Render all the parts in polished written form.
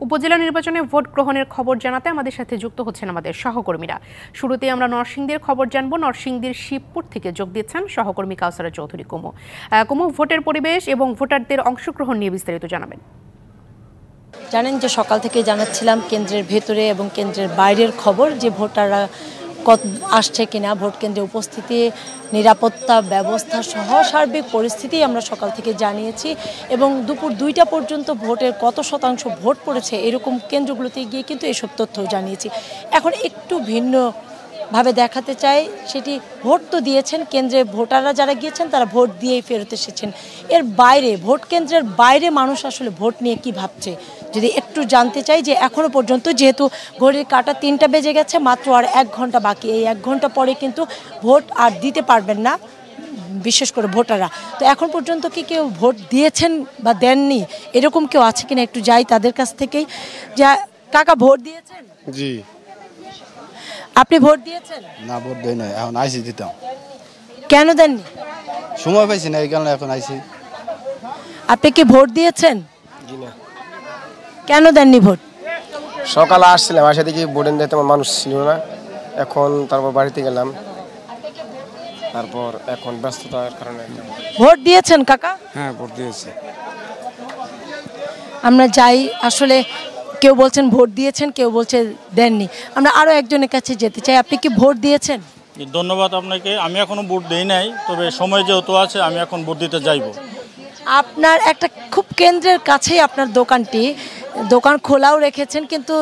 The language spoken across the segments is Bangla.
উপজেলা নির্বাচনে ভোট গ্রহণের খবর জানাতে আমাদের সাথে যুক্ত হচ্ছেন আমাদের সহকর্মীরা। শুরুতেই আমরা নরসিংদীর খবর জানব। নরসিংদীর শিবপুর থেকে যোগ দিচ্ছেন সহকর্মী কাউসারা চৌধুরী কুমু। কুমু, ভোটের পরিবেশ এবং ভোটারদের অংশগ্রহণ নিয়ে বিস্তারিত জানাবেন। জানেন যে সকাল থেকে জানাচ্ছিলাম কেন্দ্রের ভেতরে এবং কেন্দ্রের বাইরের খবর, যে ভোটাররা আসছে কিনা, ভোট কেন্দ্রে উপস্থিতি, নিরাপত্তা ব্যবস্থা সহ সার্বিক পরিস্থিতি আমরা সকাল থেকে জানিয়েছি এবং দুপুর 2টা পর্যন্ত ভোটের কত শতাংশ ভোট পড়েছে এরকম কেন্দ্রগুলোতে গিয়ে কিন্তু এসব তথ্য জানিয়েছি। এখন একটু ভিন্ন ভাবে দেখাতে চাই, সেটি ভোট তো দিয়েছেন কেন্দ্রে, ভোটাররা যারা গিয়েছেন তারা ভোট দিয়েই ফেরত এসেছেন। এর বাইরে, ভোট কেন্দ্রের বাইরে মানুষ আসলে ভোট নিয়ে কি ভাবছে যদি একটু জানতে চাই, যে এখনো পর্যন্ত যেহেতু ঘড়ির কাঁটা 3টা বেজে গেছে, মাত্র আর 1 ঘন্টা বাকি, এই 1 ঘন্টা পরে কিন্তু ভোট আর দিতে পারবেন না বিশেষ করে ভোটাররা। তো এখন পর্যন্ত কি কেউ ভোট দিয়েছেন বা দেননি এরকম কেউ আছে কিনা একটু যাই তাদের কাছ থেকেই। যা কাকা, ভোট দিয়েছেন? জি। আপনি ভোট দিয়েছেন? না, ভোট দেই নাই, এখন আইসি দিতাম। কেন দেননি? সময় পাইছি না, এই কারণে এখন আইসি। আপনি কি ভোট দিয়েছেন? জি না। কেন দেননি ভোট? সকালে আসছিলাম, আসে দেখি ভোটের দিতে মানুষ ছিল না, এখন তারপর বাড়িতে গেলাম, তারপর এখন ব্যস্ততার কারণে। ভোট দিয়েছেন কাকা? হ্যাঁ, ভোট দিয়েছি। আমরা যাই, আসলে কেউ বলছেন ভোট দিয়েছেন, কেউ বলছে দেননি। আমরা আরো একজনের কাছে যেতে চাই। আপনি কি ভোট দিয়েছেন? ধন্যবাদ আপনাকে। আমি এখনো ভোট দেই নাই, তবে সময় যেহেতু আছে আমি এখন ভোট দিতে যাইব। আপনার একটা খুব কেন্দ্রের কাছেই আপনার দোকানটি, দোকান খোলাও রেখেছেন, কিন্তু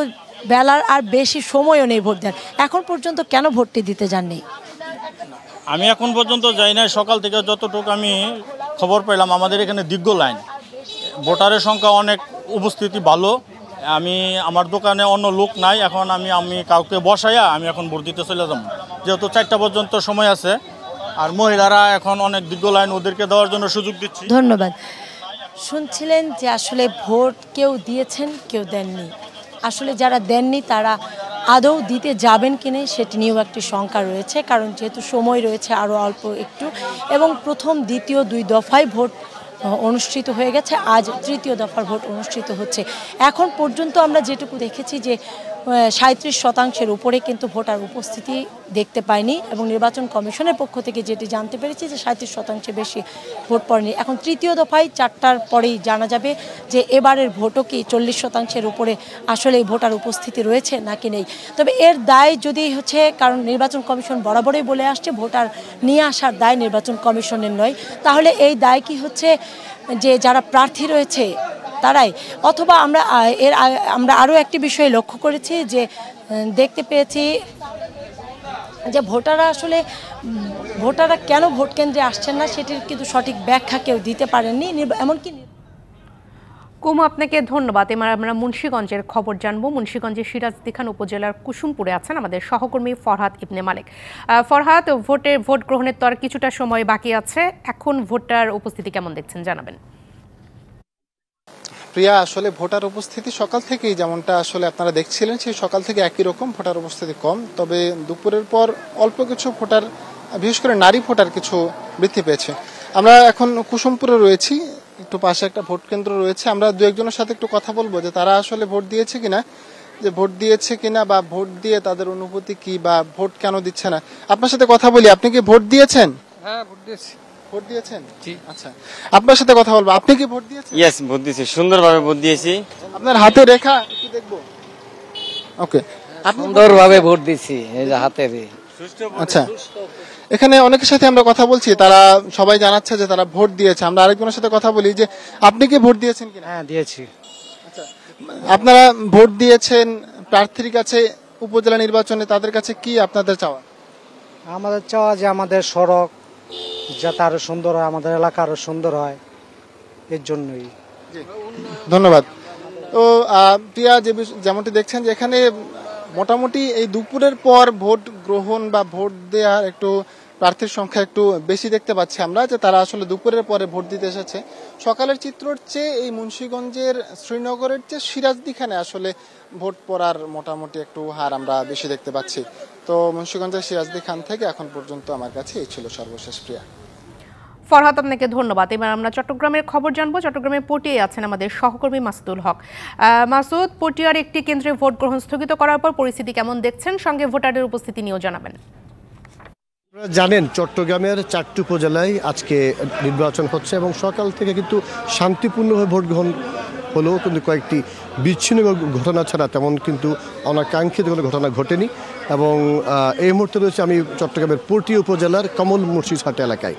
বেলার আর বেশি সময়ও নেই ভোট দেন। এখন পর্যন্ত কেন ভোটটি দিতে যাননি? আমি এখন পর্যন্ত যাই নাই। সকাল থেকে যতটুকু আমি খবর পেলাম, আমাদের এখানে দীর্ঘ লাইন, ভোটারের সংখ্যা অনেক, উপস্থিতি ভালো। আমি আমার দোকানে অন্য লোক নাই, এখন আমি কাউকে বসাইয়া আমি এখন ভোট দিতে চলে যাব, যেহেতু 4টা পর্যন্ত সময় আছে। আর মহিলারা এখন অনেক দীর্ঘ লাইন, ওদেরকে দেওয়ার জন্য সুযোগ দিচ্ছি। ধন্যবাদ। শুনছিলেন যে আসলে ভোট কেউ দিয়েছেন, কেউ দেননি। আসলে যারা দেননি তারা আদৌ দিতে যাবেন কিনা সেটি নিয়েও একটি শঙ্কা রয়েছে, কারণ যেহেতু সময় রয়েছে আরও অল্প একটু, এবং প্রথম দ্বিতীয় 2 দফায় ভোট অনুষ্ঠিত হয়ে গেছে, আজ 3য় দফার ভোট অনুষ্ঠিত হচ্ছে। এখন পর্যন্ত আমরা যেটুকু দেখেছি যে 37% উপরে কিন্তু ভোটার উপস্থিতি দেখতে পাইনি, এবং নির্বাচন কমিশনের পক্ষ থেকে যেটি জানতে পেরেছি যে 37% বেশি ভোট পড়েনি। এখন 3য় দফায় 4টার পরেই জানা যাবে যে এবারের ভোটও কি 40% উপরে আসলে ভোটার উপস্থিতি রয়েছে নাকি নেই। তবে এর দায় যদি হচ্ছে, কারণ নির্বাচন কমিশন বরাবরই বলে আসছে ভোটার নিয়ে আসার দায় নির্বাচন কমিশনের নয়, তাহলে এই দায় কি হচ্ছে যে যারা প্রার্থী রয়েছে তারাই, অথবা আমরা আরও একটি বিষয় লক্ষ্য করেছি যে দেখতে পেয়েছি যে ভোটাররা কেন ভোট কেন্দ্রে আসছেন না সেটির কিন্তু সঠিক ব্যাখ্যা কেউ দিতে পারেননি। এমনকি কুমু, আপনাকে ধন্যবাদ। এবার আমরা মুন্সিগঞ্জের খবর জানবো। মুন্সিগঞ্জের সিরাজদি খান উপজেলার কুসুমপুরে আছেন আমাদের সহকর্মী ফরহাদ ইবনে মালিক। ফরহাদ, ভোট গ্রহণের তো আর কিছুটা সময় বাকি আছে, এখন ভোটার উপস্থিতি কেমন দেখছেন জানাবেন। প্রিয়া, আসলে ভোটার উপস্থিতি সকাল থেকেই যেমনটা আসলে আপনারা দেখছিলেন, সেই সকাল থেকে একই রকম, ভোটার উপস্থিতি কম। তবে দুপুরের পর অল্প কিছু ভোটার, বিশেষ করে নারী ভোটার কিছু বৃদ্ধি পেয়েছে। আমরা এখন কুসুমপুরে রয়েছি, একটু পাশে একটা ভোট কেন্দ্র রয়েছে। আমরা 2-1জনের সাথে একটু কথা বলবো যে তারা আসলে ভোট দিয়েছে কিনা, বা ভোট দিয়ে তাদের অনুভূতি কি, বা ভোট কেন দিচ্ছে না। আপনার সাথে কথা বলি। আপনি কি ভোট দিয়েছেন? হ্যাঁ, ভোট দিয়েছি। ভোট দিয়েছেন? জি। আচ্ছা, আপনার সাথে কথা বলবো। আপনি কি ভোট দিয়েছেন? ইয়েস, ভোট দিয়েছি, সুন্দরভাবে ভোট দিয়েছি। আপনার হাতে রেখা একটু দেখবো। ওকে, সুন্দরভাবে ভোট দিয়েছি, এই যে হাতে। আচ্ছা, এখানে অনেকের সাথে আমরা কথা বলছি, তারা সবাই জানাচ্ছে যে তারা ভোট দিয়েছে। আমরা আরেকজনের সাথে কথা বলি যে আপনি কি ভোট দিয়েছেন কিনা? হ্যাঁ, দিয়েছি। আচ্ছা, আপনারা ভোট দিয়েছেন, প্রার্থীর কাছে উপজেলা নির্বাচনে তাদের কাছে কি আপনাদের চাওয়া? আমাদের চাওয়া যে আমাদের সড়ক যাতে আরো সুন্দর হয়, আমাদের এলাকা আরো সুন্দর হয়, এর জন্যই। ধন্যবাদ। তো প্রিয়া, যেমনটি দেখছেন যে এখানে মোটামুটি এই দুপুরের পর ভোট গ্রহণ বা ভোট দেওয়ার একটু প্রার্থীর সংখ্যা একটু বেশি দেখতে পাচ্ছি আমরা, যে তারা আসলে দুপুরের পরে ভোট দিতে এসেছে। সকালের চিত্রর চেয়ে এই মুন্সিগঞ্জের, শ্রীনগরের চেয়ে সিরাজদি খানে আসলে ভোট পড়ার মোটামুটি একটু হার আমরা বেশি দেখতে পাচ্ছি। তো মুন্সিগঞ্জের সিরাজদি খান থেকে এখন পর্যন্ত আমার কাছে এই ছিল সর্বশেষ। প্রিয়া। ফরহাদ, আপনাকে ধন্যবাদ। এবার আমরা চট্টগ্রামের খবর জানবো। চট্টগ্রামে পটিয়ায় আছেন আমাদের সহকর্মী মাসুদুল হক। মাসুদ, পটিয়ার একটি কেন্দ্রে ভোট গ্রহণ স্থগিত করার পর পরিস্থিতি কেমন দেখছেন, সঙ্গে ভোটারদের উপস্থিতি নিয়েও জানাবেন। জানেন চট্টগ্রামের 4টি উপজেলায় আজকে নির্বাচন হচ্ছে এবং সকাল থেকে কিন্তু শান্তিপূর্ণভাবে ভোট গ্রহণ হলেও কিন্তু কয়েকটি বিচ্ছিন্ন ঘটনা ছাড়া তেমন কিন্তু অনাকাঙ্ক্ষিত কোনো ঘটনা ঘটেনি। এবং এই মুহূর্তে রয়েছে আমি চট্টগ্রামের পটিয়া উপজেলার কমল মুর্শিদহাট এলাকায়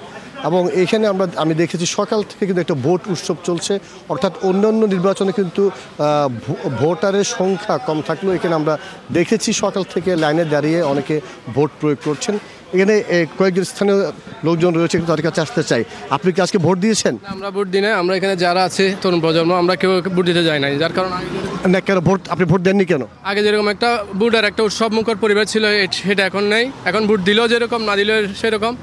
এবং এখানে আমি দেখেছি সকাল থেকে কিন্তু একটা ভোট উৎসব চলছে। অর্থাৎ অন্যান্য নির্বাচনে কিন্তু ভোটারের সংখ্যা কম থাকলেও এখানে আমরা দেখেছি সকাল থেকে লাইনে দাঁড়িয়ে অনেকে ভোট প্রয়োগ করছেন। এখানে কয়েকজন স্থানীয় লোকজন রয়েছে, কিন্তু তাদের কাছে আসতে চাই। আপনি কি আজকে ভোট দিয়েছেন? আমরা ভোট দিই না, আমরা এখানে যারা আছে তরুণ প্রজন্ম আমরা কেউ ভোট দিতে যাই নাই, যার কারণে না কেন আপনি ভোট দেননি কেন? আগে যেরকম একটা ভোটার একটা উৎসব মুখর পরিবেশ ছিল সেটা এখন নেই। এখন ভোট দিলেও যেরকম না দিলেও সেরকম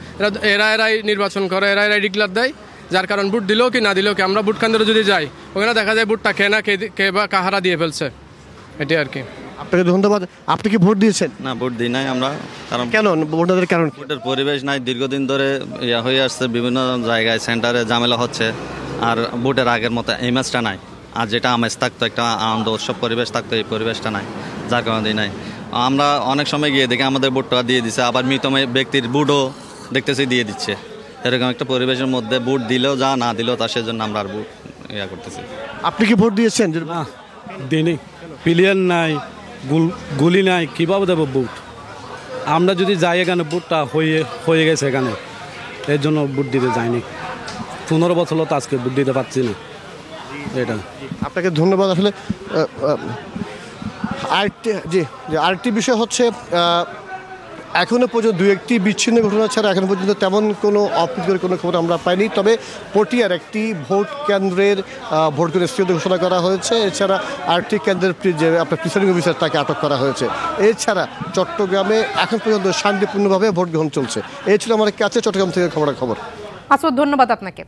এরাই নির্বাচন করে, এরাই ডিক্লার দেয়, যার কারণ ভোট দিলেও কি না দিলেও কি আমরা ভোট কেন্দ্রে যদি যাই ওখানে দেখা যায় ভোটটা কে না কে বা কাহারা দিয়ে ফেলছে, এটাই আর কি। আপনাকে ধন্যবাদ। আপনি কি ভোট দিয়েছেন? না, ভোট দিই নাই আমরা। কারণ কেন ভোটারের কারণ? ভোটের পরিবেশ নাই, দীর্ঘদিন ধরে ইয়া হয়ে আসছে, বিভিন্ন জায়গায় সেন্টারে ঝামেলা হচ্ছে, আর ভোটের আগের মতো ইমেজটা নাই। আর যেটা আমেজ থাকতো, একটা আনন্দ উৎসব পরিবেশ থাকতো, এই পরিবেশটা নাই, যার কারণে দিই নাই। আমরা অনেক সময় গিয়ে দেখি আমাদের ভোটটা দিয়ে দিচ্ছে, আবার মৃত ব্যক্তির ভোটও দেখতেছি দিয়ে দিচ্ছে। এরকম একটা পরিবেশের মধ্যে ভোট দিলেও যা, না দিলেও তা, সেজন্য আমরা আর ভোট ইয়া করতেছি। আপনি কি ভোট দিয়েছেন? না, দিনই প্লেয়ার নাই, গুলি নাই, কীভাবে দেবো ভোট? আমরা যদি যাই এখানে ভোটটা হয়ে গেছে এখানে, এর জন্য ভোট দিতে যাইনি। 15 বছর তো আজকে ভোট দিতে পারছি না। এটা আপনাকে ধন্যবাদ। আসলে আরেকটি বিষয় হচ্ছে এখনও পর্যন্ত 2-1টি বিচ্ছিন্ন ঘটনা ছাড়া এখন পর্যন্ত তেমন কোনো অপ্রীতিকর কোনো খবর আমরা পাইনি। তবে পটিয়ার একটি ভোট কেন্দ্রের ভোট গ্রহণ স্থগিত ঘোষণা করা হয়েছে। এছাড়া আরেকটি কেন্দ্রের যে আপনার প্রিসাইডিং অফিসার তাকে আটক করা হয়েছে। এছাড়া চট্টগ্রামে এখন পর্যন্ত শান্তিপূর্ণভাবে ভোট গ্রহণ চলছে। এই ছিল আমার কাছে চট্টগ্রাম থেকে খবর। মাসুদ, ধন্যবাদ আপনাকে।